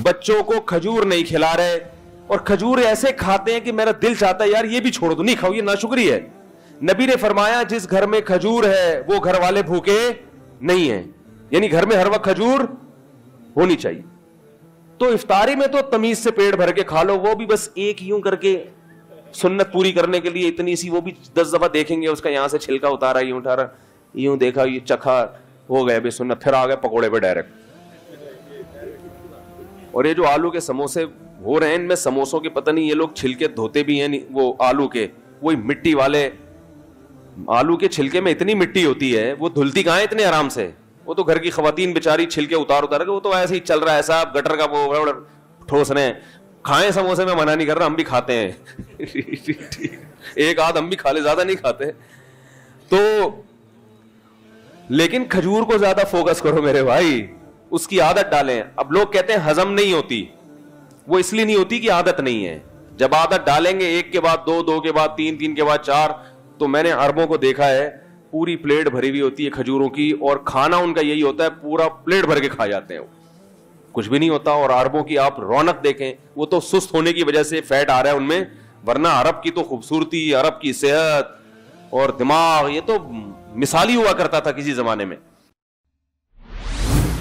بچوں کو کھجور نہیں کھلا رہے, اور کھجور ایسے کھاتے ہیں کہ میرا دل چاہتا ہے یار یہ بھی چھوڑ دو, نہیں کھاؤ, یہ ناشکری ہے. نبی نے فرمایا جس گھر میں کھجور ہے وہ گھر والے بھوکے نہیں ہیں, یعنی گھر میں ہر وقت کھجور ہونی چاہیے. تو افطاری میں تو تمیز سے پیٹ بھر کے کھا لو, وہ بھی بس ایک یوں کر کے سنت پوری کرنے کے لیے اتنی سی, وہ بھی 10 دفعہ دیکھیں گے اس کا یہاں سے چھلکا اتارا, یوں اٹھا رہا, یوں دیکھا, یہ چکھا, ہو گئے بے سنت, پھر آ گئے پکوڑے پہ ڈائریکٹ. اور یہ جو آلو کے سموسے ہو رہے ہیں, ان میں سموسوں کے پتہ نہیں یہ لوگ چھلکے دھوتے بھی ہیں, وہ آلو کے, وہی مٹی والے آلو کے چھلکے میں اتنی مٹی ہوتی ہے, وہ دھلتی کہاں ہے اتنے آرام سے. وہ تو گھر کی خواتین بیچاری چھلکے اتار کے, وہ تو ایسے ہی چل رہا ہے ایسا, گٹر کا وہ ٹھوس رہے ہیں. کھائیں سموسے, میں منع نہیں کر رہا, ہم بھی کھاتے ہیں, ایک آدھ ہم بھی کھا لے, زیادہ نہیں کھاتے. تو لیکن کھجور کو زیادہ فوکس کرو میرے بھائی, اس کی عادت ڈالیں. اب لوگ کہتے ہیں ہضم نہیں ہوتی, وہ اس لیے نہیں ہوتی کہ عادت نہیں ہے. جب عادت ڈالیں گے ایک کے بعد دو, دو کے بعد تین, تین کے بعد چار, تو میں نے عربوں کو دیکھا ہے پوری پلیٹ بھری ہوئی ہوتی ہے کھجوروں کی, اور کھانا ان کا یہی ہوتا ہے پورا پلیٹ بھر کے کھا جاتے ہیں, کچھ بھی نہیں ہوتا. اور عربوں کی آپ رونق دیکھیں, وہ تو سست ہونے کی وجہ سے فیٹ آ رہا ہے ان میں, ورنہ عرب کی تو خوبصورتی, عرب کی صحت اور دماغ, یہ تو مثالی ہوا کرتا تھا کسی زمانے میں.